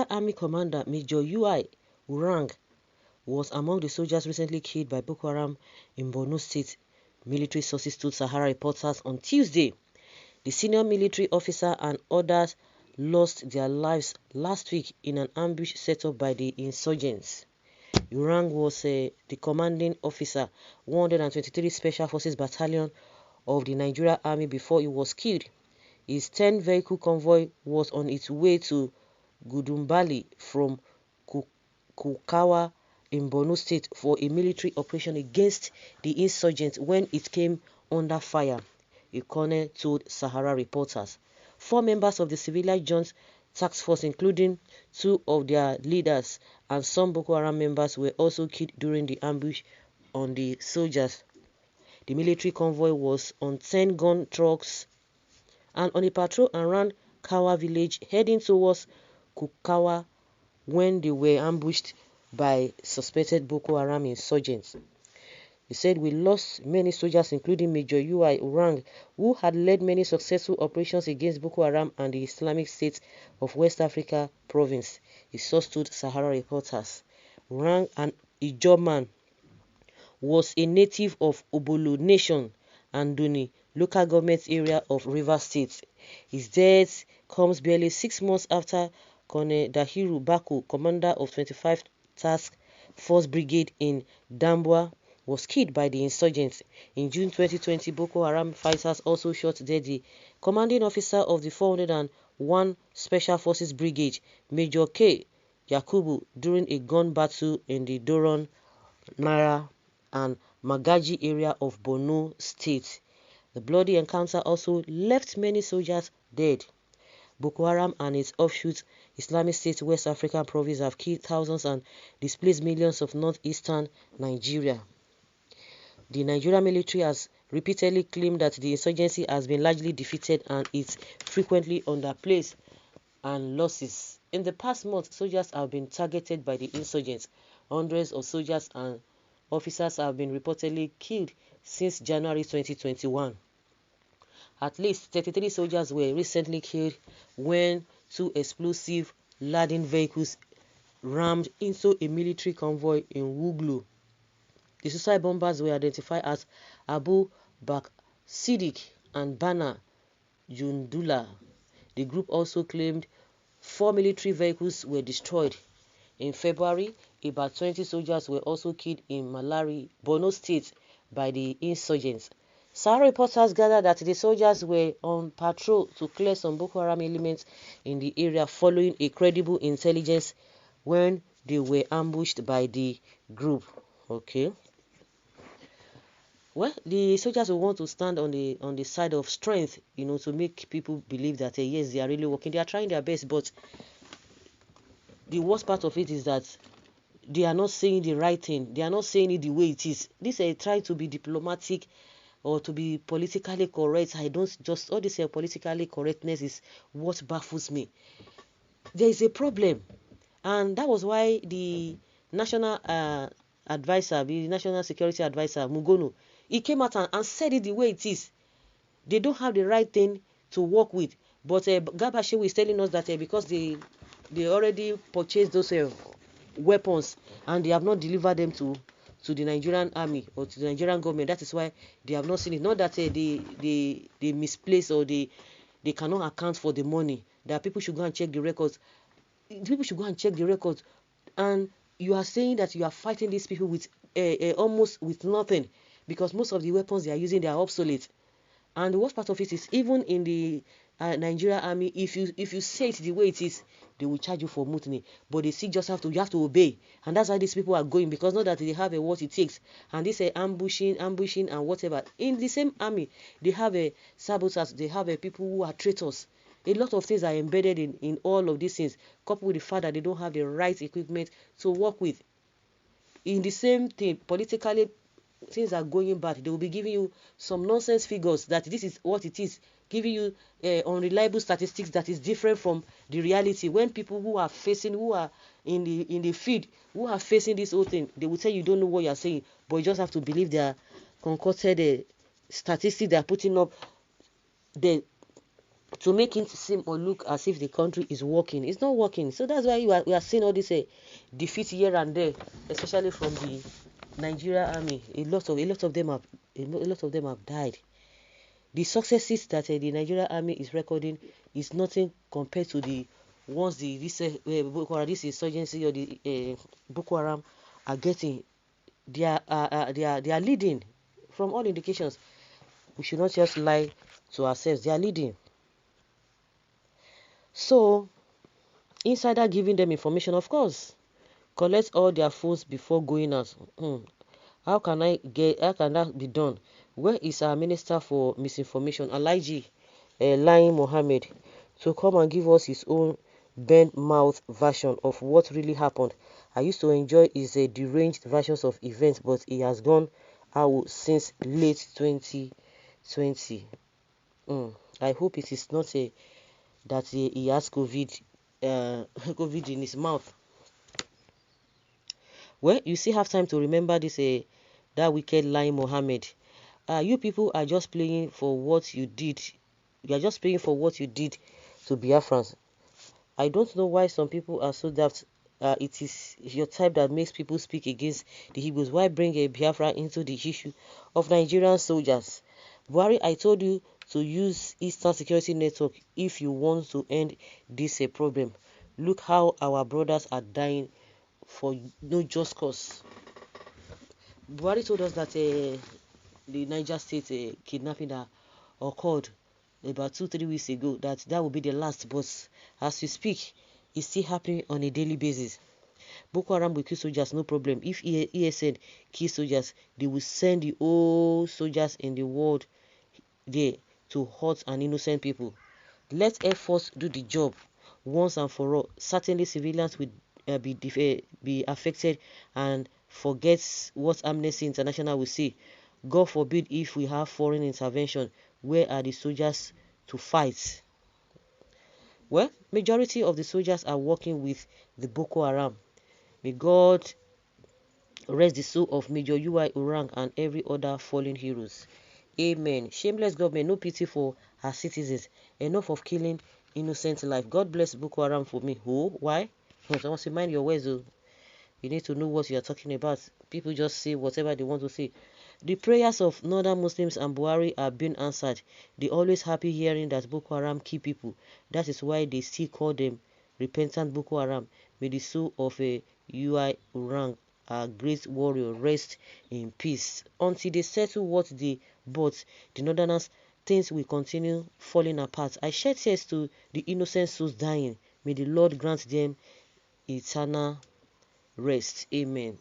Army commander Major K1ŁŁ was among the soldiers recently killed by Boko Haram in Borno State, military sources told Sahara reporters on Tuesday. The senior military officer and others lost their lives last week in an ambush set up by the insurgents. K1Ł was the commanding officer, 123 Special Forces Battalion of the Nigerian Army before he was killed. His 10-vehicle convoy was on its way to Gudumbali from K1ŁŁ in Borno State for a military operation against the insurgents when it came under fire, a colonel told Sahara reporters. 4 members of the civilian joint task force, including 2 of their leaders and some Boko Haram members, were also killed during the ambush on the soldiers. The military convoy was on 10 gun trucks and on a patrol around Kawa village heading towards K1ŁŁ when they were ambushed by suspected Boko Haram insurgents. He said, "We lost many soldiers, including Major K1Ł, who had led many successful operations against Boko Haram and the Islamic State of West Africa province," a source told Sahara reporters. K1Ł, an Ijaw was a native of Obolo Nation and Duni local government area of Rivers State. His death comes barely 6 months after Colonel Dahiru Bako, commander of 25th Task Force Brigade in Damboa, was killed by the insurgents. In June 2020, Boko Haram fighters also shot dead the commanding officer of the 401 Special Forces Brigade, Major K. Yakubu, during a gun battle in the Doron, Naira, and Magaji area of Borno State. The bloody encounter also left many soldiers dead. Boko Haram and its offshoot Islamic State West African province have killed thousands and displaced millions of northeastern Nigeria. The Nigerian military has repeatedly claimed that the insurgency has been largely defeated and is frequently under plagues and losses. In the past month, soldiers have been targeted by the insurgents. Hundreds of soldiers and officers have been reportedly killed since January 2021. At least 33 soldiers were recently killed when 2 explosive-laden vehicles rammed into a military convoy in K1Ł. The suicide bombers were identified as Abu Bakr Siddiq and Bana Jundullah. The group also claimed 4 military vehicles were destroyed. In February, about 20 soldiers were also killed in Malari, Borno State, by the insurgents. Sahara reporters gathered that the soldiers were on patrol to clear some Boko Haram elements in the area following a credible intelligence when they were ambushed by the group. Okay. Well, the soldiers will want to stand on the side of strength, to make people believe that yes, they are really working. They are trying their best, but the worst part of it is that they are not saying the right thing. They are not saying it the way it is. This is trying to be diplomatic or to be politically correct. I don't just all this politically correctness is what baffles me. There is a problem, and that was why the national advisor, the national security advisor Mugono, he came out and said it the way it is. They don't have the right thing to work with. But Gabashew is telling us that because they already purchased those weapons and they have not delivered them to the Nigerian army or to the Nigerian government. That is why they have not seen it. Not that they misplaced or they cannot account for the money. That people should go and check the records. People should go and check the records. And you are saying that you are fighting these people with almost with nothing, because most of the weapons they are using, they are obsolete. And the worst part of it is, even in the Nigerian army, if you say it the way it is, they will charge you for mutiny. But they still just you have to obey. And that's why these people are going, because not that they have what it takes. And they say ambushing and whatever. In the same army, they have saboteurs, they have people who are traitors. A lot of things are embedded in all of these things, coupled with the fact that they don't have the right equipment to work with. In the same thing, politically, things are going bad. They will be giving you some nonsense figures that this is what it is, giving you unreliable statistics that is different from the reality. When people who are in the field, who are facing this whole thing, they will tell you don't know what you are saying, but you just have to believe their concocted statistics they are putting up. to make it seem or look as if the country is working. It's not working. So that's why we are seeing all this defeat here and there, especially from the Nigeria army. A lot of them have died. The successes that the Nigeria army is recording is nothing compared to the ones this insurgency or the Boko Haram are getting. They are leading. From all indications, we should not just lie to ourselves. They are leading. So, insider giving them information, of course. Collect all their phones before going out. How can that be done? Where is our minister for misinformation, Alhaji Lai Mohammed, to come and give us his own bent mouth version of what really happened? I used to enjoy his deranged versions of events, but he has gone out since late 2020. I hope it is not that he has COVID in his mouth. Well, you still have time to remember this that wicked Lai Mohammed. You people are just playing for what you did. You are just paying for what you did to Biafrans. I don't know why some people are so daft. It is your type that makes people speak against the Igbos. Why bring a Biafra into the issue of Nigerian soldiers? Buhari, I told you to use Eastern Security Network if you want to end this problem. Look how our brothers are dying for no just cause. Buhari told us that the Niger State kidnapping that occurred about 2-3 weeks ago, that will be the last, but as we speak, it's still happening on a daily basis. Boko Haram will kill soldiers, no problem. If ESN kill soldiers, they will send the whole soldiers in the world there to hurt and innocent people. Let Air Force do the job once and for all. Certainly civilians will be affected, and forget what Amnesty International will say. God forbid if we have foreign intervention. Where are the soldiers to fight? Well, majority of the soldiers are working with the Boko Haram. May God rest the soul of Major K1Ł and every other fallen heroes. Amen. Shameless government, no pity for her citizens. Enough of killing innocent life. God bless Boko Haram for me. Who? Why? Someone say, mind your words, though. You need to know what you are talking about. People just say whatever they want to say. The prayers of northern Muslims and Buhari are being answered. They always happy hearing that Boko Haram kill people. That is why they still call them repentant Boko Haram. May the soul of a K1Ł, a great warrior, rest in peace. Until they settle what they bought, the northerners, things will continue falling apart. I shed tears to the innocent souls dying. May the Lord grant them eternal rest. Amen.